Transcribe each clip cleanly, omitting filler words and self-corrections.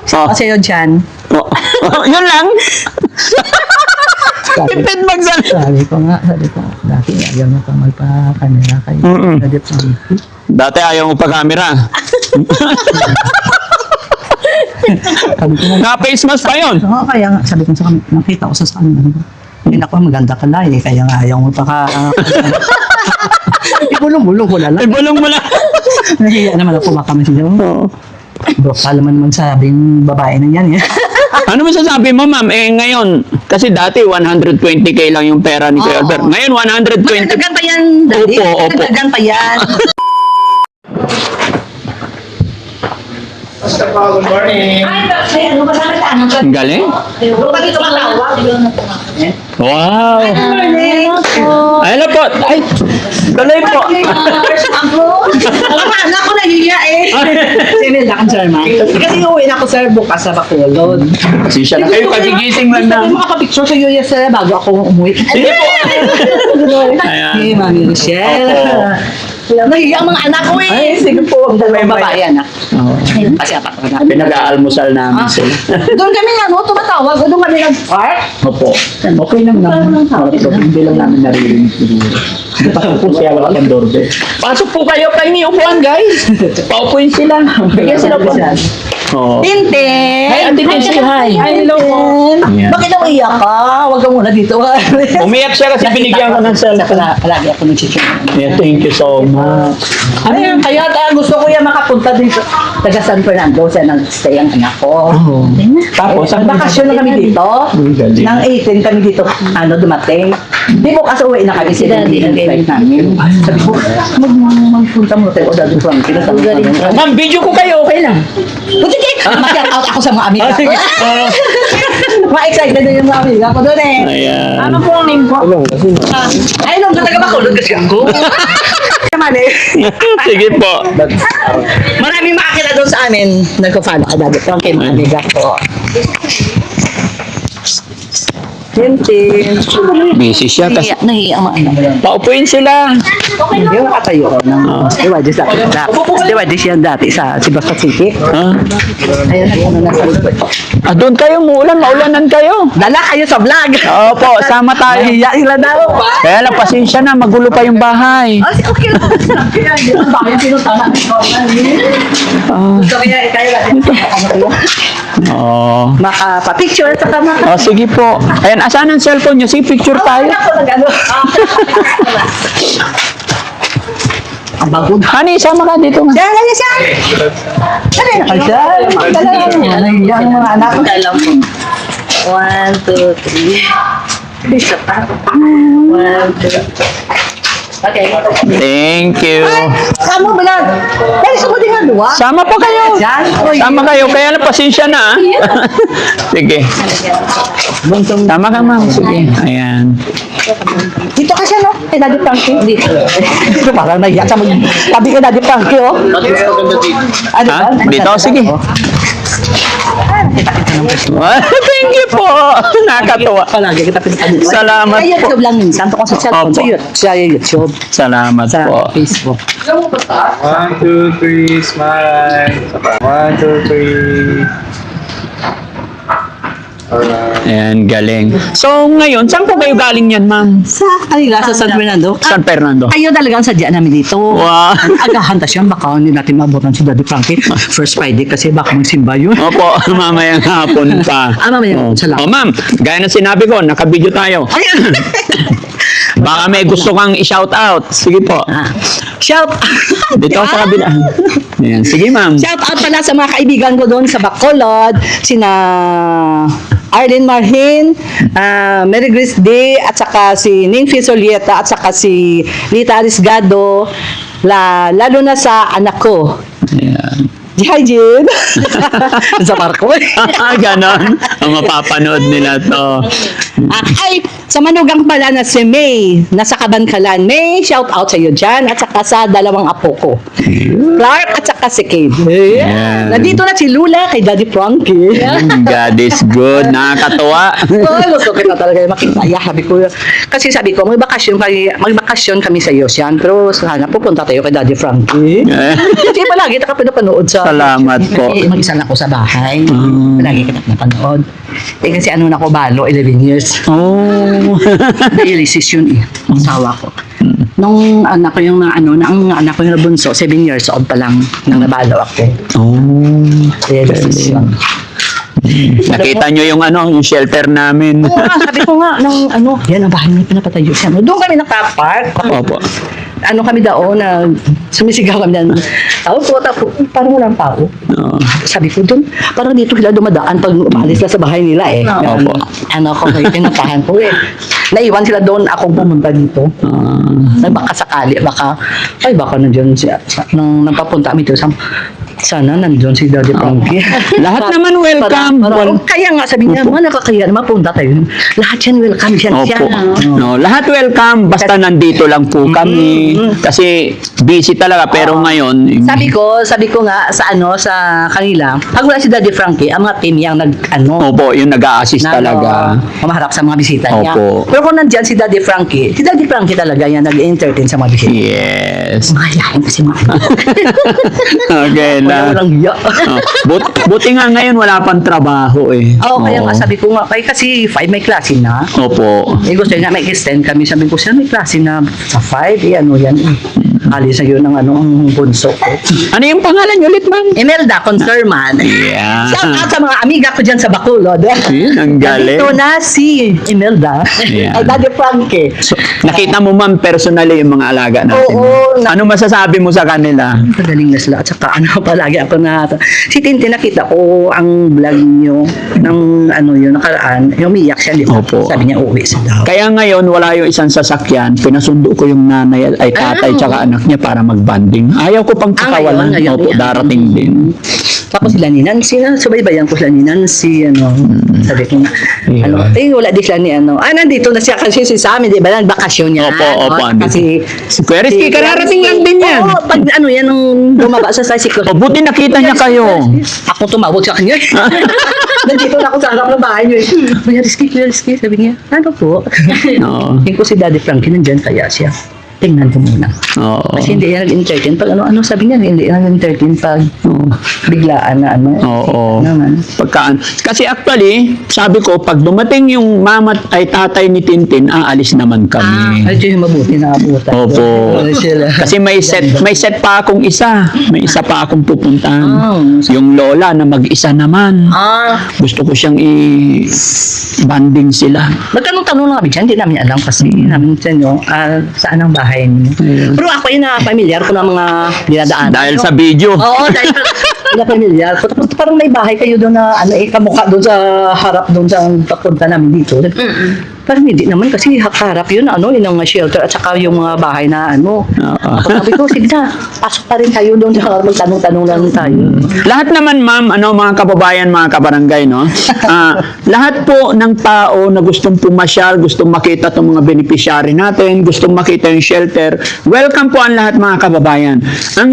Shout out sa'yo dyan. Oh. Yun lang. Tipid magsalita. Sabi ko, dati ayaw mo pa magpa-camera kayo. Daddy Frankie. Dati ayaw mo pa-camera. Sabi ko, Naka-face mask pa yun. oo, kaya nga, sabi ko sa kanya, nakita ko sa kanya. Hindi na ko, maganda ka lang eh, kaya nga ayaw mo pa Ibulong-bulong ko na lang. Ibulong mo lang. Nahiya naman ako, baka man siya. Oo. Bro, kala man sabing babae na yan eh. Ano masasabi mo, ma'am? Ngayon, kasi dati 120k lang yung pera ni Kuya Oo. Albert. Ngayon, 120. Magdagdagan pa yan, Daddy. Opo, opo. Magdagdagan pa yan. Good morning. Ang galing. Wow. Hello po. Ay, tuloy po. Anak ko nahiya eh. Sinil na sir, ma. Kasi uwi na ako, sir, bukas sa Bacolod. Sisya na kayo, kagigising lang na. Sabi mo makapicture sa US, sir, bago ako umuwi. Sige po. Ayan. Hey, Mami Rochelle. Nahiya ang mga anak ko eh. Ay, sige po. Ang dalawang babae, anak. Oo. Kasi apat ko na. Pinag-aalmusal namin sila. Doon kami nga, no, tumatawag. Doon kami nag-park. Opo. Okay lang naman. Hindi lang namin naririnig siguro. Pasok po siya, wala kang doorbell. Pasok po kayo, kayo upuan, guys. Paupuin sila. Bigyan sila po. Oo. Tintin! Hi, Ate Tin, say hi. Hello po. Ayan. Bakit umiyak ka? Huwag ka muna dito. Umiyak siya kasi binigyan ko ng cellphone. Palagi ako nag-chichon. Yeah, thank you so much. Ano yan? Kaya gusto ko yan makapunta dito. Taga San Fernando, siya nag-stay ang anak ko. Oh. Tapos, Ay, bakasyon na kami dito. galing. Nang 18 kami dito, dumating. Di po kasi uwi na kami sila. Flight namin. Sabi ko, magpunta mo tayo. O, Daddy Frankie. Ma'am, video ko kayo, okay lang. O, sige, mag-shout out ako sa mga amiga ko. Ma-excited din yung mga amiga ko doon eh. Ayan. Ano po ang name ko? Ay, nung taga Bacolod kasi ako. Naman eh. Sige po. Maraming makakita doon sa amin. Nagko-follow ka Daddy Frankie, mga amiga ko. Tintin. Busy siya kasi Nahiya ang mga anak. paupuin sila. Hindi ko katayo ko ng Iwadis dati. Iwadis yan dati sa Sibasa City. Ha? Ayun, nag-ano na sa likod. Doon kayo, maulanan kayo. Dala kayo sa vlog. Opo, sama tayo. Nahiya sila daw. Kaya lang, pasensya na, magulo pa yung bahay. Oh, okay lang. Kaya, ang bakit pinuntahan ko. Gusto kaya, kayo lang. Oo. Makapapicture sa kama. Oh, sige po. Ayan, asan ang cellphone nyo? Sige, picture tayo. Ako nag-ano. Ang bago. Honey, sama ka dito nga. Diyan, ganyan siya. Ano na kayo siya? Nahiya ang mga anak ko. Dalam po. 1, 2, 3. Isa pa. 1, 2. Okay. Thank you. Kamu benar. Dari semua dengan dua. Sama po kayo. Sama kayo. Kaya lang, pasensya na. Sige. Tama ka, ma'am. Sige. Ayan. Dito kasi no, kay Daddy Frankie. Dito. Ito parang nahiya sa mga tabi kay Daddy Frankie oh. Ano Ha? Dito? Sige. Thank you po. Nakakatuwa. Palagi kita pinuntahan dito. Salamat Sa po. YouTube lang minsan to sa cellphone. Opo. Sa YouTube. Salamat Sa po. Facebook. 1, 2, 3, smile. 1, 2, 3. Alright. Ayan, galing. So, ngayon, saan po kayo galing yan, ma'am? Sa kanila sa San Fernando. San Fernando. Kayo talagang sadya namin dito. Wow. Agahan tas yan, baka hindi natin mabutan si Daddy Frankie. First Friday kasi baka magsimba yun. Opo, mamayang hapon pa. Mamayang salamat. Oh, ma'am, gaya na sinabi ko, naka-video tayo. Ayan. Baka may gusto kang i-shout out. Sige po. Shout Dito sa kabila. Ayan, sige ma'am. Shout out pala sa mga kaibigan ko doon sa Bacolod, sina Arlene Marhin, Mary Grace Day, at saka si Ning Fisolieta, at saka si Lita Arisgado, lalo na sa anak ko. Ayan. Hi, Jin! sa parko. Ganon. Ang mapapanood nila to. Ay, sa manugang pala na si May, nasa Kabankalan. May, shout out sa iyo dyan, at saka sa dalawang apo ko. Clark, at saka saka si Kate. Yan. Nandito na si Lula kay Daddy Frankie. God is good. Nakakatuwa. Oh, gusto kita talaga makita. Yeah, sabi ko, magbakasyon kami sa Yosyan, pero sana pupunta tayo kay Daddy Frankie. Kasi palagi kita pinapanood sa... Salamat po. Eh, mag-isa lang ako sa bahay. Palagi kita pinapanood. Eh, kasi ano na ako, balo, 11 years. Oh. Dialysis yun eh. Ang asawa ko. Nung anak ko yung ang anak ko yung nabunso, 7 years old pa lang nang nabalo ako. Oh. Dialysis yun. Nakita nyo yung yung shelter namin. Oo nga, sabi ko nga, yan ang bahay na pinapatayo siya. Doon kami nakapark. Opo. Kami daw na sumisigaw kami ng tao po, parang walang tao. Oo. Sabi ko doon, parang dito sila dumadaan pag umalis na sa bahay nila eh. Opo. Ko may pinatahan ko eh. Naiwan sila doon, akong pumunta dito. Baka sakali, baka nandiyan siya. Nang papunta kami dito, sana nandiyan si Daddy Frankie. Lahat naman welcome. Kaya nga sabi niya, nakakaya naman punta tayo. Lahat yan welcome siya. Opo. No, lahat welcome. Basta nandito lang po kami. Kasi busy talaga. Pero ngayon... Sabi ko nga sa kanila, pag wala si Daddy Frankie, ang mga team yang Opo, yung nag-a-assist talaga. Maharap sa mga bisita niya. Opo. Pero kung nandyan si Daddy Frankie talaga yan nag-entertain sa mga bisita. Yes. Mahayain kasi mga Okay na. walang hiya. Buti nga ngayon wala pang trabaho eh. Kaya nga sabi ko nga, kasi 5 may klase na. Opo. Gusto nga may extend kami. Sabi ko, may klase na sa 5. Yan. Alis na yun ang bunso ko. Ano yung pangalan nyo ulit, ma'am? Imelda Conserman. Yeah. Shout out sa mga amiga ko dyan sa Bacolod. Ang galing. Ito na si Imelda. Yeah. Ay, Daddy Frankie. So, nakita mo, ma'am, personally yung mga alaga natin. Oo. Ano masasabi mo sa kanila? Magaling na sila. At saka palagi ako si Tintin, nakita ko ang vlog niyo ng nakaraan. Umiyak siya, di ba? Opo. Sabi niya, uwi siya. Kaya ngayon, wala yung isang sasakyan. Pinasundo ko yung nanay ay tatay tsaka anak niya para mag-banding. Ayaw ko pang kakawalan. ngayon, Opo, darating din. Tapos sila ni Nancy, subaybayan ko sila ni Nancy, sabi ko, Yeah. wala di sila ni nandito na siya kasi si Sammy, di ba, nagbakasyon niya. Opo, Kasi, si Kuya Rizky, kararating lang din yan. Oo, pag yan, nung bumaba sa tricycle. O, buti nakita niya kayo. Ako tumawag sa kanya. Nandito na ako sa harap ng bahay niyo. Kuya Rizky, sabi niya, ano po? Oo. Tingin ko si Daddy Frankie nandyan, kaya siya. Tingnan ko muna. Oo. Kasi hindi yan nag-entertain. Pag sabi niya, hindi yan nag-entertain pag biglaan na Oo. naman. Kasi actually, sabi ko, pag dumating yung mama ay tatay ni Tintin, aalis naman kami. Ay, ito yung mabuti na abutan. Opo. Sila. Kasi may set pa akong isa. May isa pa akong pupuntahan. Yung lola na mag-isa naman. Gusto ko siyang i-banding sila. Magtanong-tanong lang kami dyan, hindi namin alam kasi namin sa inyo, saan ang bahay niyo. Pero ako yung familiar ko ng mga dinadaan. Dahil sa video. Oo, dahil na familiar ko. Tapos parang may bahay kayo doon na kamukha doon sa harap doon sa papunta namin dito. Parang hindi naman kasi harap yun, yung shelter at saka yung mga bahay na Sabi ko, sige na, pasok pa rin tayo doon sa magtanong-tanong lang tayo. Lahat naman, ma'am, mga kababayan, mga kabarangay, no? Lahat po ng tao na gustong pumasyal, gustong makita itong mga beneficiary natin, gustong makita yung shelter, welcome po ang lahat, mga kababayan. Ang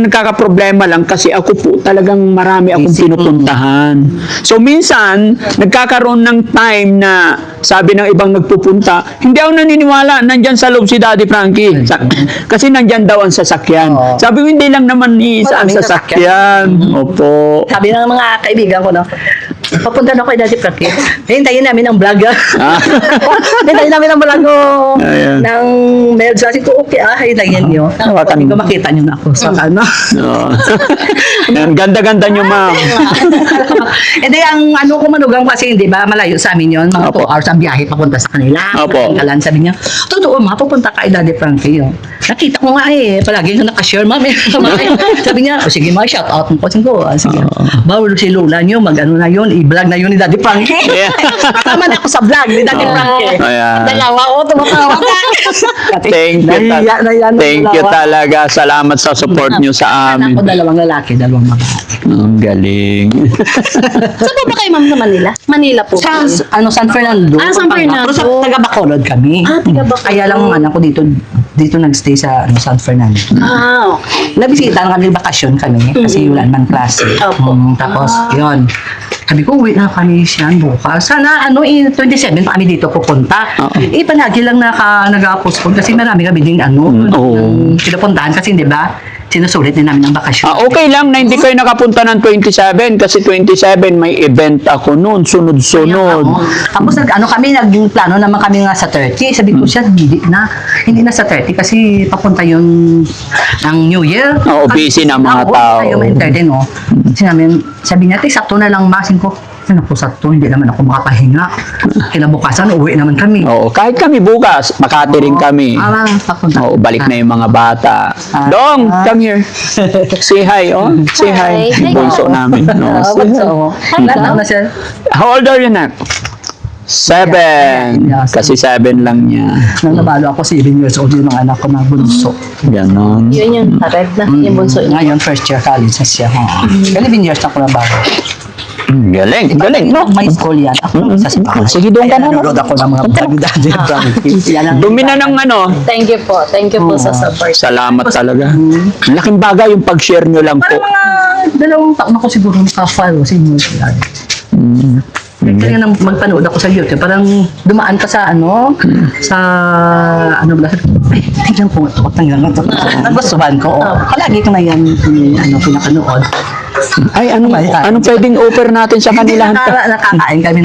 nagkakaproblema lang kasi ako po talagang marami akong pinupuntahan. So, minsan, nagkakaroon ng time na sabi ng ibang nagpupunta, hindi ako naniniwala, nandyan sa loob si Daddy Frankie. Kasi nandyan daw ang sasakyan. Sabi ko, hindi lang naman isa ang sasakyan. Opo. Sabi ng mga kaibigan ko, papunta na ako kay Daddy Frankie. Hintayin namin ang vlog. Hintayin namin ang vlog ng Medja. Sabi ko, okay, hintayin nyo. Sabi ko, makita nyo na ako sa Ang ganda-ganda nyo, ma'am. Hindi, ang ko manugang kasi, hindi ba, malayo sa amin yun. Mga 2 hours ang biyahe papunta sa kanila. Opo. Kalan, sabi niya, totoo, pupunta ka kay Daddy Frankie. Nakita ko nga palagi na nakashare, ma'am. Sabi niya, sige, shout out mo. Sige, bawal si Lola nyo, na yun, i-vlog na yun ni Daddy Frankie. Kasama na ako sa vlog ni Daddy Frankie. Dalawa, tumatawa ka. Thank you talaga. Salamat sa support nyo sa amin. Ako, 2 lalaki, 2 babae. Ang galing. Saan po ba kayo, ma'am, sa Manila? Manila po. San Fernando. San Fernando. Pero sa taga Bacolod kami. Taga Bacolod. Kaya lang ang anak ko dito, dito nagstay sa San Fernando. Ah, okay. Nabisita na kami, bakasyon kami kasi wala naman klase. Opo. Tapos, yun. Sabi ko, uwi na kami siya bukas. Sana, 27 pa kami dito pupunta. Palagi lang nag-postpone kasi marami kami din, oo. pinupuntahan kasi, di ba? Sinusulit din namin ang bakasyon. Okay lang na hindi kayo nakapunta ng 27 kasi 27 may event ako noon, sunod-sunod. Tapos kami nagplano naman kami nga sa 30. Sabi ko siya, hindi na sa 30 kasi papunta yun ng New Year. Oo, busy na mga tao. Tayo may 30, no? Sabi niya, sakto na lang masin ko. Ano po sakto, hindi naman ako makapahinga. Kinabukasan, uwi naman kami. Oo, kahit kami bukas, Makati rin kami. Papunta. Oo, balik na yung mga bata. Dong, come here. Say hi, oh. Say hi. Hi. Bunso namin. No, say hi. Ano na siya? How old are you now? 7. Yeah. Kasi 7 lang niya. Nang nabalo ako, 7 years old yun ang anak ko na bunso. Ganon. Yun yung red na, yung bunso niya. Ngayon, first year college na siya. 11 years na ako na bago. Galing, galing, no? May school yan. Ako sa bahay. Sige, doon ka na. Nanonood ako ng mga bagdaddy Yan ang Dumi na ng ano. Thank you po. Thank you po sa support. Salamat talaga. Laking bagay yung pag-share nyo lang po. Parang mga 2 taon ako siguro naka-follow sa inyo. Kaya nang magpanood ako sa YouTube, parang dumaan ka sa ba? Ay, tingnan ko ito. Tingnan ko ito. Nagustuhan ko. Palagi ko na yan pinakanood. Ay, anong pwedeng offer natin sa kanila? Nakakain kami,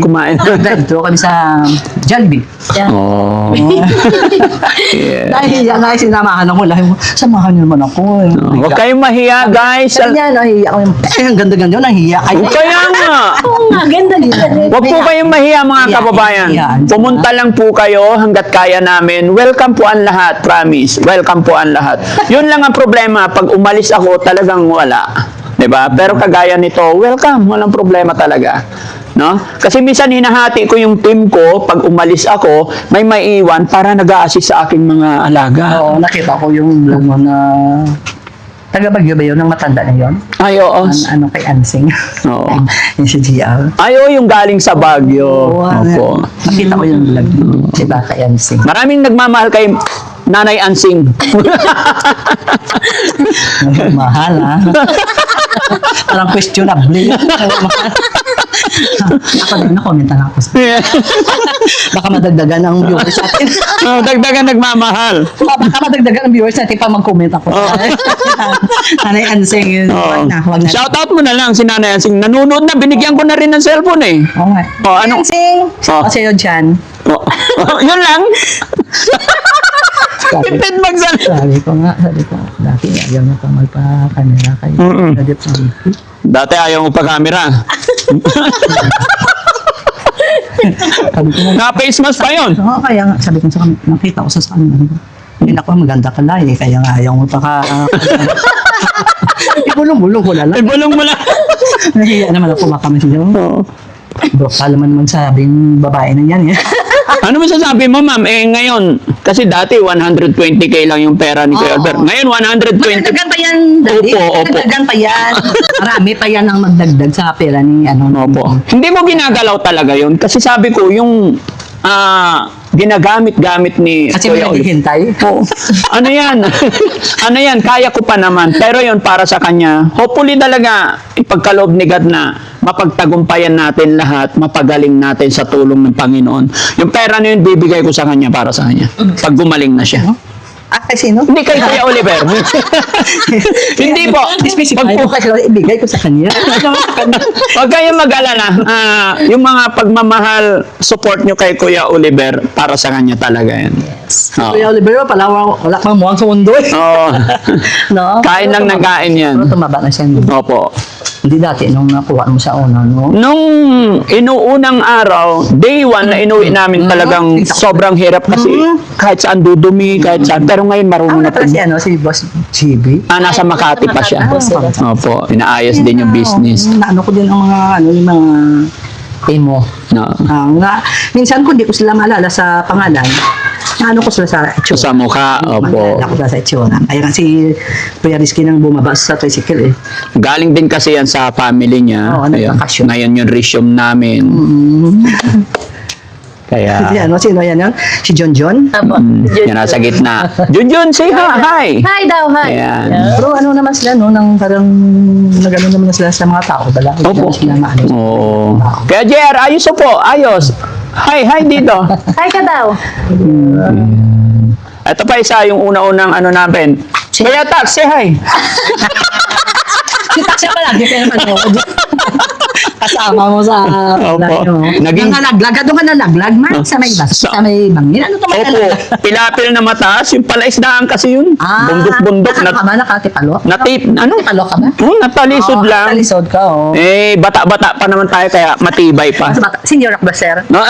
Kumain. Dito kami sa Jollibee. Yan. Oh. Yeah. Dahil yan, sinamahan ako. Samahan niyo naman ako. Huwag kayong mahiya, guys. Sabi niya, nahiya ako. Ang ganda-ganda yun, nahiya kayo. Kaya nga. Oo nga, ganda ganda. Huwag po kayong mahiya, mga Hiya, kababayan. hiya. Pumunta lang po kayo hanggat kaya namin. Welcome po ang lahat, promise. Welcome po ang lahat. Yun lang ang problema. Pag umalis ako, talagang wala. 'Di ba? Pero kagaya nito, welcome. Walang problema talaga. No? Kasi minsan hinahati ko yung team ko, pag umalis ako, may maiiwan para nag-a-assist sa aking mga alaga. Oo, nakita ko yung vlog mo na taga-Bagyo ba yun? Ang matanda na yun? Ay, oo. Kay Ansing. Oo. Yung si GR. Ay, oo, yung galing sa Baguio. Opo. Nakita ko yung vlog. Si Baka Ansing. Maraming nagmamahal kay Nanay Ansing. Mahal, ha? Parang questionable. Ako din, na-comment na ako. Baka madagdagan ang viewers natin. Dagdagan nagmamahal. Baka madagdagan ang viewers natin pa mag-comment ako. Nanay Ansing yun. Oo. Wag na. Shoutout mo na lang si Nanay Ansing. Nanonood na, binigyan ko na rin ng cellphone eh. Oo nga. Oh, anong- Ansing! Oh. Kasi yun dyan. Oh, yun lang. Tipid magsalita. Sabi ko, dati ayaw na pa magpa-camera kayo. Mm-mm. Gadip sa BP. Dati ayaw mo pa-camera. Sabi ko, Na-face mask pa yun. oo, kaya nga, sabi ko sa kanya, nakita ko sa kanya. Hindi na ako maganda ka lang eh, kaya nga ayaw mo pa ka. Ibulong-bulong ko na lang. Ibulong mo lang. Nahiya naman ako makamasiyo. Oo. Bro, kala man sabing babae na yan eh. Ano masasabi mo, ma'am? Ngayon, kasi dati 120k lang yung pera ni Kuya Oo. Albert. Ngayon, 120. Magdagdagan pa yan, Daddy. Opo, opo. Magdagdagan pa yan. Marami pa yan ang magdagdag sa pera ni Opo. Hindi mo ginagalaw talaga yun. Kasi sabi ko, yung ginagamit-gamit ni Kasi may Kuya Oliver. naghihintay. Oo. Ano yan? Ano yan? Kaya ko pa naman. Pero yun, para sa kanya, hopefully talaga, ipagkaloob ni God na mapagtagumpayan natin lahat, mapagaling natin sa tulong ng Panginoon. Yung pera na yun, bibigay ko sa kanya para sa kanya. Pag gumaling na siya. Kasi no? Hindi kay Kuya Oliver. Hindi po. Specify ko kasi ibigay ko sa kanya. Huwag kayong mag-alala. Yung mga pagmamahal, support nyo kay Kuya Oliver, para sa kanya talaga yan. Oo. Kuya Oliver, pala wala pang mukhang sa mundo eh. Oo. No? Kain lang ng kain yan. Pero tumaba na siya. No? Opo. Hindi dati nung nakuha mo sa una, no? Nung inuunang araw, day 1 na inuwi namin talagang sobrang hirap kasi kahit saan dudumi, kahit saan. Pero ngayon marunong Ako na na pala si Boss GB. nasa Makati pa siya. Opo, inaayos din yung business. Naano ko din ang mga, yung mga emo. No. Minsan kung di ko sila maalala sa pangalan, naano ko sila sa itsura. Sa mukha, opo. Maalala ko sila sa itsura. Kaya kasi Kuya Rizky nang bumaba sa tricycle eh. Galing din kasi yan sa family niya. Oo, Ayun. nagbakasyon. Ngayon yung resume namin. Kaya, Yan, sino yan yun? Si John John? Apo. yan nasa gitna. Junjun, say hi! Hi daw, hi. Ayan. Pero ano naman sila, no? Nang parang nagano naman sila sa mga tao. Bala, hindi Opo. naman sila maano. Oo. Kaya Jer, ayos po, ayos. Hi dito. Hi ka daw. Ito pa isa, yung una-unang ano namin. Kaya Tax, say hi. Si Taxi pa lagi, pero ano, kasama mo sa Opo. Naging- nangalaglag, doon ka nalaglag, man, sa may bas, sa may bangin. Ano to may Opo, nalaglag? pilapil na mataas, yung palaisdaan kasi yun. Bundok-bundok Nakano ka na, ba? Nakatipalo? natip, ano? Nakatipalo ka ba? Natalisod Oo, lang. Natalisod ka, oo. Bata-bata pa naman tayo, kaya matibay pa. Sa bata, senior ako ba, sir? No?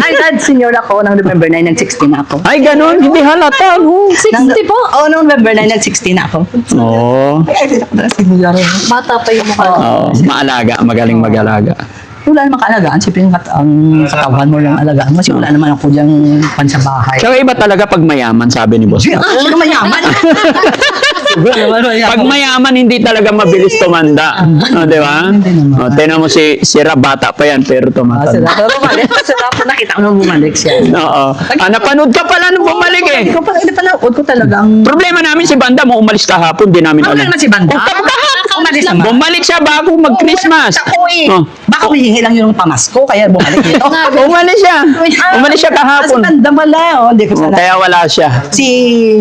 Ay, dad, senior ako. Nang November 9, nag-16 na ako. Ay, ganun, hindi halata. No? 60 po. Oo, nung November 9, nag-16 na ako. Oo. Ay, hindi ako na senior. Bata pa yung mukha. Oo, maalaga, magaling mag-alaga. Wala namang kaalagaan. Siyempre, ang katawan mo lang alagaan mo. Kasi wala naman ako diyang pan sa bahay. Tsaka iba talaga pag mayaman, sabi ni boss. Sino mayaman? Pag mayaman, hindi talaga mabilis tumanda. Di ba? Hindi naman. Tignan mo si Sira, bata pa yan, pero tumanda. Pero bumalik. Masarap po nakita ko nung bumalik siya. Oo. Napanood ka pala nung bumalik eh. Hindi ko panood ko talagang... Problema namin si Banda mo umalis kahapon, di namin Ano alam. naman si Banda? Umalis naman. Bumalik siya bago mag-Christmas. Ako eh. Oh. Baka humihingi lang yung pamasko, kaya bumalik dito. Umalis siya. Umalis siya kahapon. Si Banda wala, oh. Hindi ko sana. Kaya wala siya. Si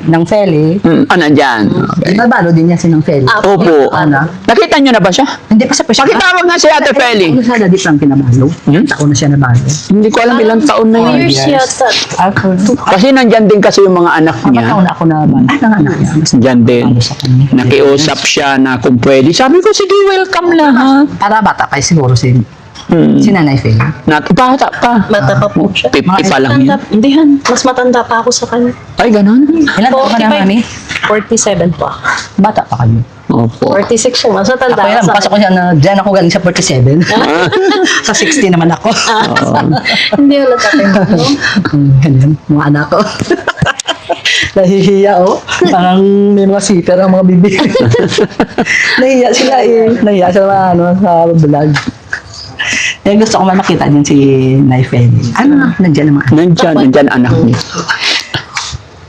Nang Feli. Nandyan. Okay. Ibabalo din niya si Nang Feli. Opo. Ano? Nakita niyo na ba siya? Hindi pa sa pwesta. Pakitawag nga si Ate Feli. Ano sa Daddy Frankie nabalo? Hmm? Taon na siya nabalo. Hindi ko alam ilang taon na yun. Years yata. Ako. Kasi nandyan din kasi yung mga anak Taon niya. na ako nabalo. Nanganak niya. Mas Diyan din. nabalo sa kanya. Nakiusap siya na kung pwede. Sabi ko, sige, welcome lahat. Para bata pa siguro si Nanay Feli. Bata pa. Bata pa po siya. 50 pa lang Matanda, yan. hindi han. Mas matanda pa ako sa kanya. Ay, ganun. Ilan taon ka na, mami? 47 po ako. Bata pa kayo. Opo. 46 siya. Mas matanda Ako yan, ako sa pasok ko siya na dyan ako galing sa 47. Sa 60 naman ako. Hindi wala tatay mo. Ganyan, mga anak ko. Nahihiya, oh. Parang may mga siper ang mga bibig. Nahihiya sila eh. Nahihiya sila sa vlog. Eh, gusto ko man makita din si Naifel. Ano, nandiyan naman. Nandyan anak niya.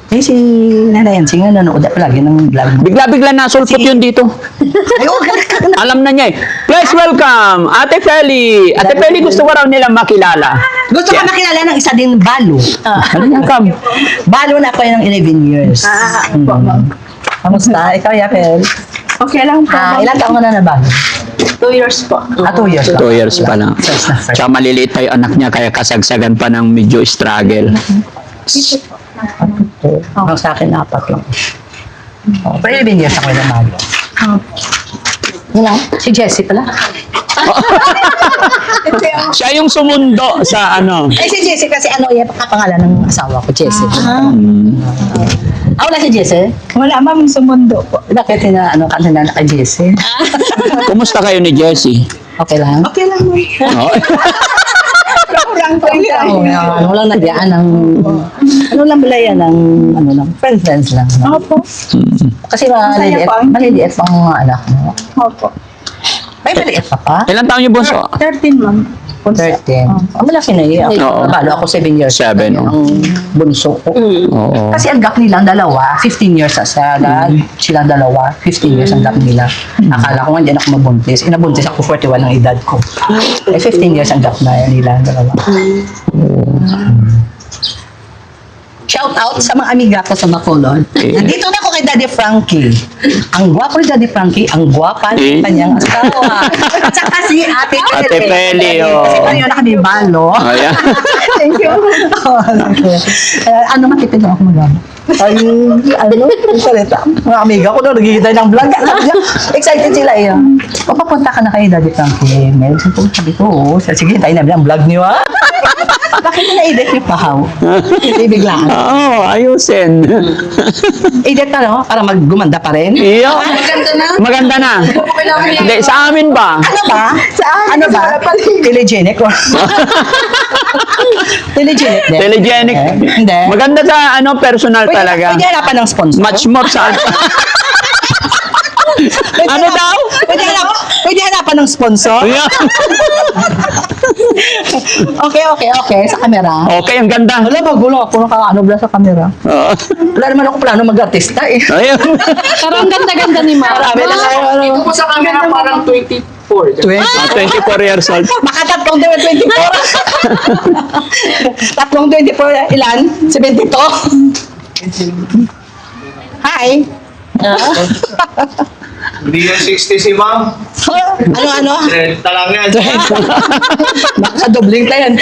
Eh, si Nanay Yancy nga nanood palagi ng vlog mo. Bigla-bigla nasulpot yun dito. Ay, oh, Alam na niya eh. Please welcome, Ate Feli. Ate Feli, gusto ko raw nilang makilala. gusto ko makilala ng isa din balo. Ano yan, Kam? Balo na ako ng 11 years. Kamusta? Ikaw, Yapel? Okay lang po. Ilan taon ka na nabalo? 2 years po. 2 years lang. 2 years pa lang. First na first. Tsaka maliliit pa yung anak niya, kaya kasagsagan pa ng medyo struggle. Ang sa akin, 4 lang. Oh, pero 11 years ako na nabalo. Yun lang. Si Jessie pala. Siya yung sumundo sa ano. Eh, si Jessie kasi yung kapangalan ng asawa ko, Jessie. Wala si Jessie? Wala, ma'am, sumundo po. Bakit kanta na kay Jessie? Kumusta kayo ni Jessie? Okay lang? Okay lang, ma'am. Oh. Ano lang nagyaan ng... Ano lang pala yan, friends lang. Opo. Kasi maliliit pang mga anak mo. Opo. May maliit pa pa? Ilan taon yung bunso? 13 ma'am. 13. Ang malaki na yun. Oo. Balo ako 7 years. 7, oh. Ang bunso ko. Oo. Kasi ang gap nilang dalawa, 15 years sa silang dalawa, 15 years ang gap nila. Akala ko nga dyan ako mabuntis. Inabuntis ako 41 ng edad ko. Eh, 15 years ang gap na nila ang dalawa. Shout out sa mga amiga ko sa Bacolod. Nandito na ako kay Daddy Frankie. Ang gwapo ni Daddy Frankie, ang gwapa ng kanyang asawa. At saka si Ate Ate Feli, oh. Kasi pareho na kami balo. Oh, yeah. Thank you. Ano matipid na ako mag-ama? Ay, salita. Mga amiga ko na naghihintay ng vlog. Excited sila eh. O, papunta ka na kay Daddy Frankie. Mel, sabi ko, oo. Sige, hintayin namin ang vlog niyo, ha? Bakit na na-edit niyo pa, how? Hindi biglaan. Oo, ayusin. Edit pa, no? Para maggumanda pa rin. Iyo. Maganda na. Maganda na. Hindi, sa amin ba? Ano ba? Ano ba? Telegenic or? Telegenic din. Telegenic. Hindi. Maganda sa personal talaga. Pwede hanapan ng sponsor. Much more sa... Ano daw? Pwede hanapan ng sponsor. Yeah. Okay. Sa camera. Okay, ang ganda. Wala, magulo ako nakaano ba sa camera. Oo. Wala naman ako plano mag-artista eh. Ayun. Pero ang ganda-ganda ni Ma'am. Marami na kayo. Ito po sa camera parang 24. 24 years old. Baka tatlong 24. Tatlong 24, ilan? 72? Hi. Hindi yan 60 si ma'am. Ano? 30 lang yan. Baka dobling tayo yan.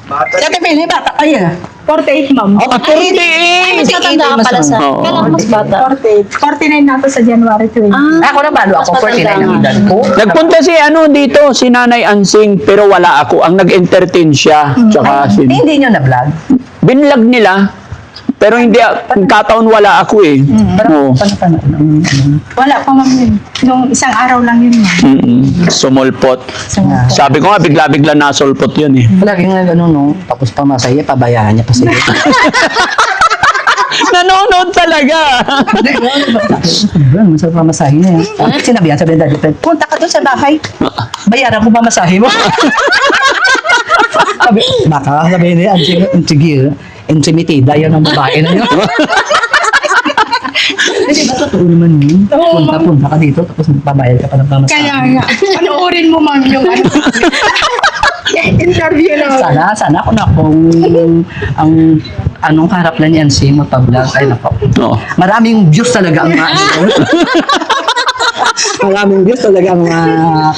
Bata. Dati Pili, bata ka yan. 48, Ma'am. Oh, 48. Mas matanda ka pala sa... Oo. Kailan mas bata? 49 na ako sa January 20. Ako na balo ako, 49 ang edad ko. Nagpunta si dito, si Nanay Ansing, pero wala ako. Ang nag-entertain siya. Tsaka si... Hindi nyo na-vlog. Binlag nila. Pero hindi, kataon wala ako eh. Oo. Wala pa ma'am yun. Nung isang araw lang yun ma'am. Sumulpot. Yeah. Sabi ko nga, bigla-bigla nasulpot yun eh. Lagi nga gano'n, no? Tapos pa masaya, pabayaan niya pa siya. Nanonood talaga. Masarap pa masahe niya. Sinabihan, sabi na dati, punta ka doon sa bahay. Bayaran ko pa masahe mo. Baka sabihin niya, sige, intimitida yan ang babae na yun. Kasi ba totoo naman yun? Punta ka dito, tapos magbabayad ka pa ng pamasahe. Kaya nga, panoorin mo ma'am yung ano. Interview na. Sana ako na kung anong harap na niyan si Motovlog. Ay nako. Oo. Maraming views talaga ang maraming views talaga ang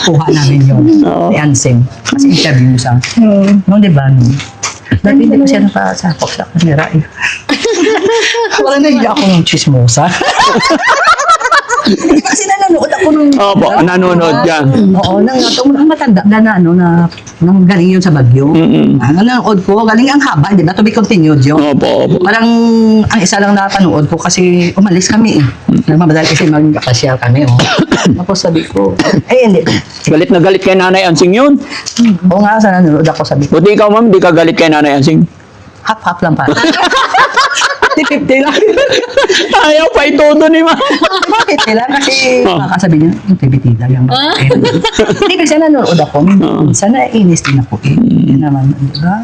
kuha namin yun. Oo. Si Ansing. Kasi interview siya. No, di ba? No? Dati hindi ko siya nakasapok sa camera eh. Parang nahiya ako ng chismosa. Kasi nanonood ako nung... Opo, nanonood ka. Oo, nang matanda na nang galing yun sa Bagyo. Nanonood ko, galing ang haba, di ba? To be continued yun. Opo. Parang ang isa lang napanood ko kasi umalis kami eh. Nagmamadali kasi magkakasyal kami. Oh. Tapos sabi ko, hindi. Galit na galit kay Nanay Ansing yun. Oo nga, sa nanonood ako sabi ko, Buti ikaw, ma'am, di ka galit kay Nanay Ansing. half-half lang pa. 50 lang. Ayaw pa ituto ni ma'am. 50 lang kasi makakasabi niya, yung tibitida lang. Hindi kasi nanonood ako. Minsan naiinis din ako eh. Hindi naman, di ba?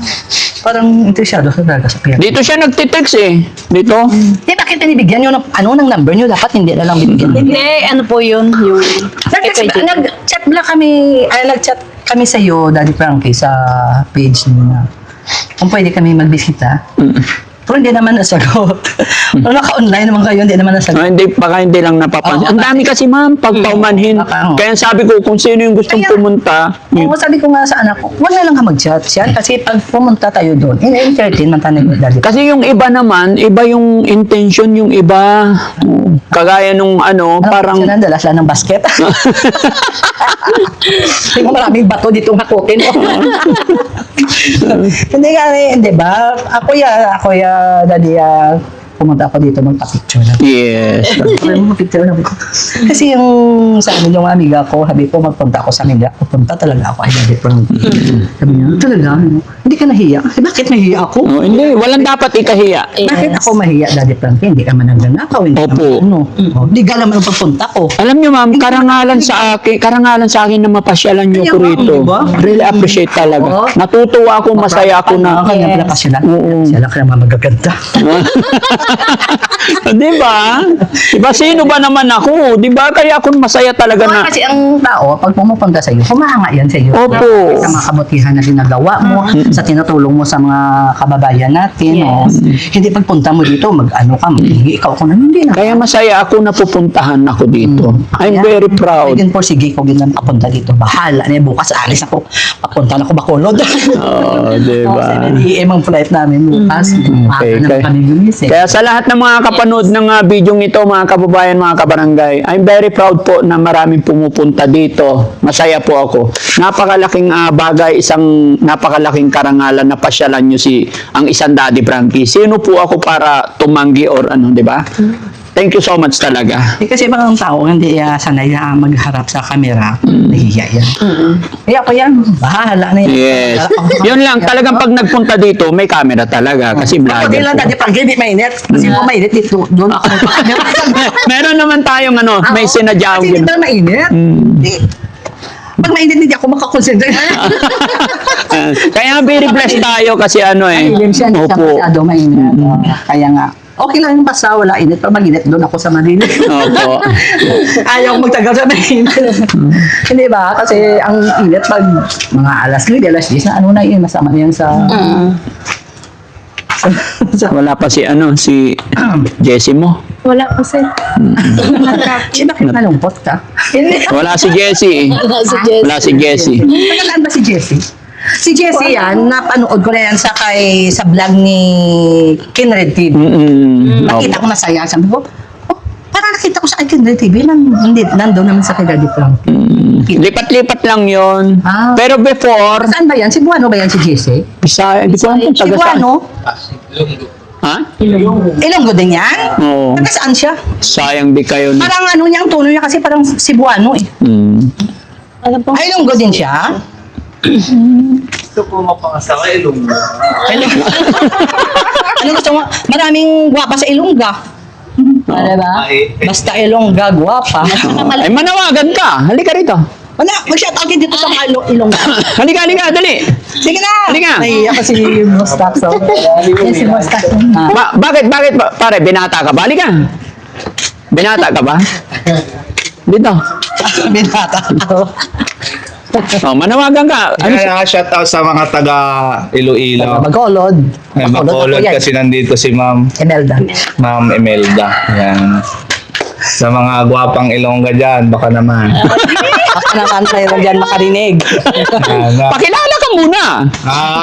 Parang interesado sa talaga sa kaya. Dito siya nagtitext eh. Dito. Di bakit binibigyan nyo ng number nyo? Dapat hindi na lang binibigyan. Hindi, ano po yun? Yung... Nag-chat lang kami, nag-chat kami sa iyo, Daddy Frankie, sa page niyo na kung pwede kami magbisita. Pero hindi naman nasagot. Pero naka-online naman kayo, hindi naman nasagot. Baka hindi lang napapansin. Oo, Ang dami kasi ma'am, pagpaumanhin. Baka, oo. Kaya sabi ko, kung sino yung gustong Kaya- pumunta, Oo, sabi ko nga sa anak ko, huwag na lang ka mag-chat siya kasi pag pumunta tayo doon, in-entertain man tayo ni Daddy. kasi yung iba naman, iba yung intention, yung iba, kagaya nung parang, Siya nandala sila ng basket. Hindi mo maraming bato dito hakutin. Hindi nga, hindi ba? Ako ya, Daddy, pumunta ako dito magpa-picture lang. yes. Picture lang. Kasi yung sa amin, yung amiga ko, sabi ko, magpunta ako sa amiga. Pupunta talaga ako ay Daddy Frankie. Sabi niya, talaga? Hindi ka nahiya? Bakit nahiya ako? Oh, hindi, walang dapat ikahiya. Bakit ako mahiya, Daddy Frankie? Hindi ka man nagnanakaw. Hindi ka Opo. man Hindi ka naman ang pagpunta ko. Alam niyo ma'am, karangalan sa akin na mapasyalan niyo ko Kaya, rito. diba? Really appreciate talaga. Oo. Natutuwa ako, masaya ako na. Kanya pala pasyalan. Oo. Sila ka naman magaganda. Di ba? Diba, sino ba naman ako? Di ba? Kaya ako masaya talaga na. Kasi ang tao, pag pumupunta sa iyo, humahanga yan sa iyo. Opo. Sa mga kabutihan na ginagawa mo, sa tinutulong mo sa mga kababayan natin. Yes. Hindi pagpunta mo dito, mag-ano ka, maghihi ikaw ko na, hindi na. Kaya masaya ako na pupuntahan ako dito. I'm very proud. Again po, sige ko din na makapunta dito. Bahala na bukas, alis ako. Papunta na ako Bacolod. Oh, di ba? 7 AM ang flight namin bukas. Okay, Maaga na kami gumising. Kaya sa lahat ng mga kapanood ng video ito, mga kababayan, mga kabarangay, I'm very proud po na maraming pumupunta dito. Masaya po ako. Napakalaking bagay, isang napakalaking karangalan na pasyalan nyo ang isang Daddy Frankie. Sino po ako para tumanggi or ano, di ba? Thank you so much talaga. Kasi mga tao hindi sanay na magharap sa camera. Nahihiya yan. Kaya ako yan, bahala na yan. Yes. Yun lang, talagang pag nagpunta dito, may camera talaga kasi Ako vlogger din lang po. dati pag hindi mainit. Kasi kung mainit dito, doon ako. Meron naman tayong may sinadyang Kasi hindi gano'n. pa mainit. Hindi. Pag mainit, hindi ako makakonsentrate. Kaya very blessed tayo kasi ano eh. Ilim siya, hindi siya Opo. masyado mainit. Kaya nga, okay lang yung basta wala init. Pero mag-init, doon ako sa Manila. Opo. Ayaw magtagal sa mainit. Hindi ba? Kasi ang init pag mga alas 9, alas 10 na ano na yun, masama yan sa... Wala pa si ano, si Jessie mo. Wala kasi. Bakit nalungkot ka? Wala si Jessie. Wala si Jessie. Nagalaan ba si Jessie? Si Jessie yan, napanood ko na yan sa vlog ni Kinred TV. Nakita ko masaya. Sabi ko, oh, parang nakita ko sa Kinred TV. Nandun naman sa kay Daddy Frank. Lipat-lipat lang yon. Ah. Pero before, Saan ba yan? Cebuano ba yan si Jessie? Bisaya, di ko alam kung taga saan. Cebuano? Ha? Ilonggo din yan? Oo. Taga saan siya? Sayang di kayo na. Parang ano niya, ang tono niya kasi parang Cebuano eh. Alam po. Ay, Ilonggo din siya? Gusto ko mapakasawa, Ilonggo. Ano gusto mo? Maraming gwapa sa Ilongga. Diba? Basta Ilongga, gwapa. Ay, manawagan ka. Halika rito. Wala, mag-shoutout din dito sa mga Ilongga. Halika, dali. Sige na! Halika. Nahiya kasi si Mostak. So, Yan si Mostak. Bakit, pare, binata ka ba? Halika. Binata ka ba? Dito. binata ako. Oh, manawagan ka. Ano Kaya shout out sa mga taga Iloilo. Bacolod. Ay, Bacolod ako yan. kasi nandito si Ma'am Imelda. Yan. Sa mga gwapang Ilongga dyan, baka naman. Baka naman mayroon dyan makarinig. Pakilala ka muna.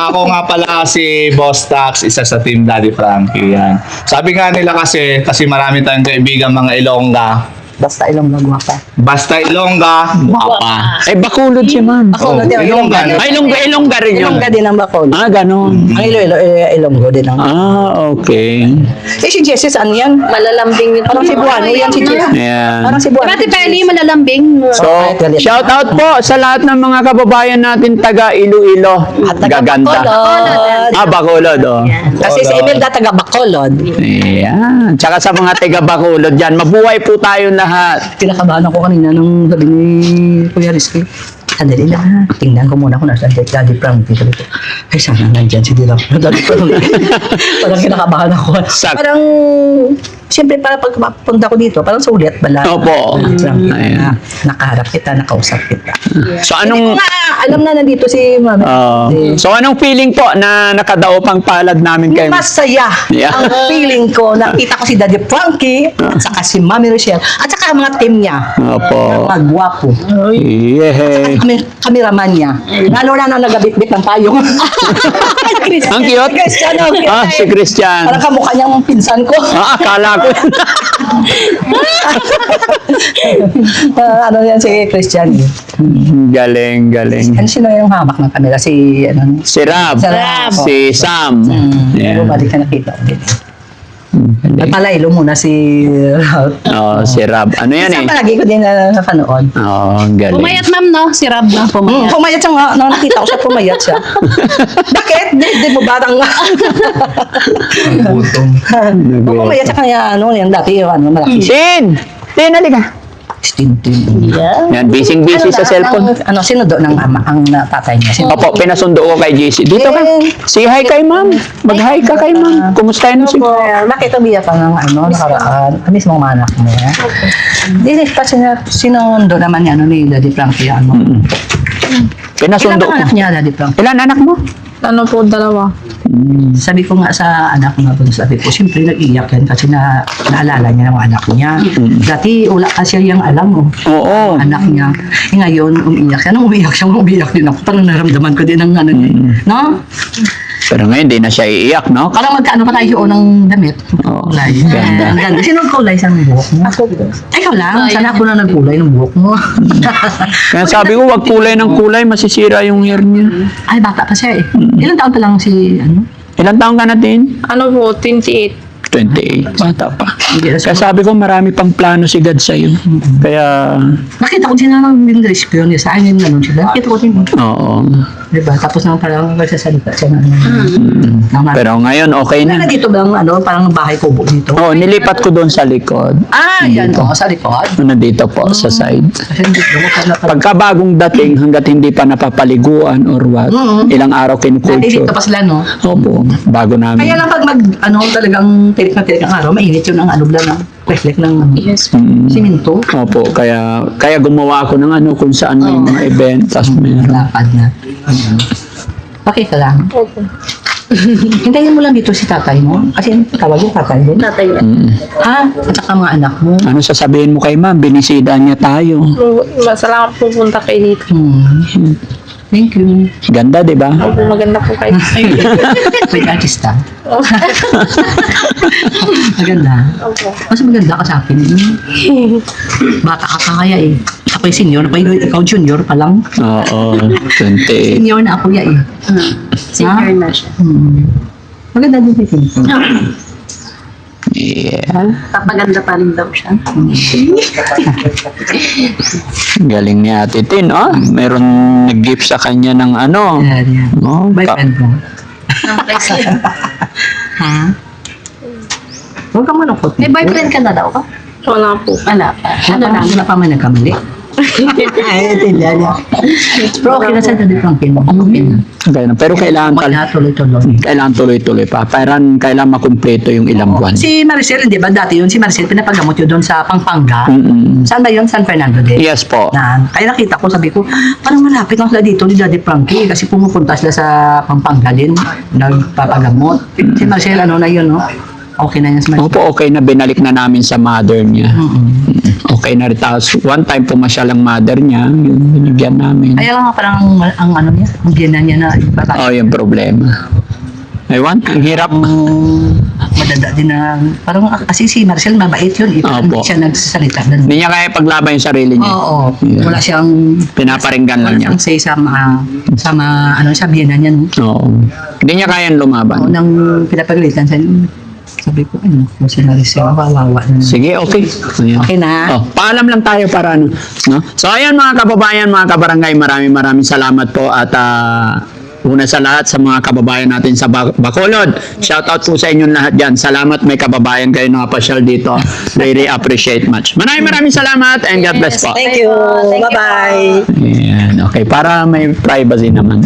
Ako nga pala si Boss Tax, isa sa Team Daddy Frankie. Yan. Sabi nga nila kasi marami tayong kaibigan mga Ilongga. Basta Ilongga, gwapa. Basta Ilongga, guwapa. Eh, Bacolod si ma'am. Bacolod din. Ilongga. Ay, Ilongga rin yun. Ilongga din ang Bacolod. Ah, ganon. Ang Ilonggo din ang... Ah, okay. Eh, si Jessie, saan yan? Malalambing yun. Parang Cebuano yan si Jessie. Ayan. Parang Cebuano. Dati Penny, malalambing. So, shout out po sa lahat ng mga kababayan natin taga Iloilo. At taga Gaganda. Bacolod. Ah, Bacolod, oh. Kasi si Imelda taga Bacolod. Ayan. Tsaka sa mga taga Bacolod dyan, mabuhay po tayo lahat. Kinakabahan ako kanina nung sabi ni Kuya Rizky. Sandali na, tingnan ko muna kung nasa Daddy Frankie. Sabi ko, ay sana nandyan si Daddy Frankie. Parang kinakabahan ako. Sak- Parang, siyempre para pag punta ko dito, parang sulit bala. Opo. Ayan. Nakaharap kita, nakausap kita. So, anong... Alam na nandito si Mami. So, anong feeling po na nakadaupang palad namin kayo? Masaya Yeah. ang feeling ko. Nakita ko si Daddy Frankie, at saka si Mami Rochelle, at saka ang mga team niya. Opo. Mga gwapo. Yeah. Kameraman niya. Lalo na nagabitbit ng payong. Ang cute. Christian, ang cute. Ah, si Christian. Parang kamukha niyang pinsan ko. Ah, akala ko. Ano yan si Christian. Galing. Ano sino yung hamak ng kamera? Si, ano? Si Rab. Si Rab. Si Sam. Yeah. Bumalik ka nakita ko dito. At palaylo muna si Ralph. Oh, si Rab. Ano yan eh? Saan palagi ko din na napanood. Oh, galing. Pumayat ma'am, no? Si Rab na pumayat. Pumayat siya nga. Nung nakita ko siya, pumayat siya. Bakit? Di mo batang nga. Gutom. Pumayat siya kaya, ano, yan dati yung ano, malaki. Sin! Sin, halika. Tintin. Yan, busy sa cellphone. Ano, sinundo ng ama, ang tatay niya. Sinundo. Opo, pinasundo ko kay JC. Dito ka. Say hi kay ma'am. Mag-hi ka kay ma'am. Kumustahin mo si... Bakit umiyak ka ng ano, nakaraan? Mismo mga anak mo. Hindi, pa sinundo naman niya, ano, ni Daddy Frankie, ano. Pinasundo Ilan ang ko. anak niya, Daddy Frankie? Ilan anak mo? Ano po, dalawa. Sabi ko nga sa anak ko nga po, sabi ko, siyempre nag-iyak yan kasi naalala niya ng anak niya. Dati, wala kasi yung alam mo. Oo. Anak niya. Eh ngayon, umiyak siya. Nung umiyak siya, umiyak din ako. Parang naramdaman ko din ng ano niya. No? Pero ngayon, di na siya iiyak, no? Parang magkaano pa tayo ng damit. Oo. Kulay. Ganda. Ang ganda. Sino kulay sa buhok mo? Ako. Ikaw lang. Sana ako na nagkulay ng buhok mo. Kaya sabi ko, wag kulay ng kulay, masisira yung hair niya. Ay, bata pa siya eh. Ilang taon pa lang si, ano? Ilan taong ka natin? Ano po, 28. 28. Bata pa. Hindi na Kaya sabi ko, marami pang plano si God sa'yo. Kaya, Nakita ko din na ng ministry yun. Sa akin yung nanon sila. Nakita ko din. oo. Diba? Tapos naman parang nagsasalita siya na ano. Pero ngayon, okay Na na. dito ba ang ano, parang bahay kubo dito? Oo, nilipat ko doon sa likod. Ah, yan o, sa likod. Nandito po, sa side. Kasi hindi ko Pagka bagong dating, hanggat hindi pa napapaliguan or what, ilang araw Nandito kinukulture. pa sila, no? Opo, bago namin. Kaya lang pag ano, talagang tirik na tirik ang araw, mainit yun ang ano lang, reflect ng Yes. siminto. Opo, kaya gumawa ako ng ano kung saan may mga event, tapos meron. Lapad na. Okay ka lang. Opo. Hintayin mo lang dito si tatay mo. Kasi tawag yung tatay din. Tatay niya. Ha? At saka mga anak mo. Ano sasabihin mo kay ma'am? Binisida niya tayo. Salamat po punta kayo dito. Thank you. Ganda, di ba? Opo, maganda po kayo. Wait, artista. Maganda. Opo. Mas maganda ka sa akin. Bata ka pa kaya eh. Ako'y senior pa yun. Ikaw junior pa lang. Oo, 20. Senior na ako ya eh. Senior na siya. Maganda din si Tintin. Yeah. Papaganda pa rin daw siya. Galing ni Ate Tin, oh. Meron nag-gift sa kanya ng ano. Yan, yan. Oh, Boyfriend mo. Okay. Ha? Huwag kang malungkot. May boyfriend ka na daw ka? Wala po. Wala pa. Ano lang? Wala pa man nagkamali. Ay, tindihan niya. Pero okay na sa Daddy Frankie mo. Okay na. Okay na. Pero kailangan Wala tuloy-tuloy. kailangan tuloy-tuloy pa. Parang kailangan makumpleto yung ilang buwan. Si Maricel, hindi ba dati yun? Si Maricel, pinapagamot yun doon sa Pampanga. Saan ba yun? San Fernando din? Yes po. Kaya nakita ko, sabi ko, parang malapit lang sila dito ni Daddy Frankie kasi pumupunta sila sa Pampanga din, nagpapagamot. Si Maricel, ano na yun, no? Okay na yan si Maricel. Opo, okay na. Binalik na namin sa mother niya. Okay na rin. Tapos, one time pumasyal ang mother niya. Yun, binigyan namin. Kaya lang parang ang ano niya, ang ginan niya na ipatay. Oh, yung problema. Ewan, ang hirap. Madada din na, parang kasi si Maricel mabait yun, Opo. hindi siya nagsasalita. Hindi niya kaya paglaban yung sarili niya. Oo, Yeah. wala siyang Pinaparinggan lang niya. Walang say sa ano, sa biyenan niya, no? Oo. Hindi niya kayang lumaban. Nang pinapagalitan sa sabi ko, ano, kung si Maricel, wawawa na. Sige, okay. Ayan. Okay na. Oh, paalam lang tayo para ano, no? So ayan mga kababayan, mga kabarangay, maraming salamat po at una sa lahat sa mga kababayan natin sa Bacolod. Shout out po sa inyong lahat diyan. Salamat may kababayan kayo nakapasyal dito. Really appreciate much. Maraming salamat and God bless po. Thank you. Thank you. Bye-bye. Ayan, okay, para may privacy naman.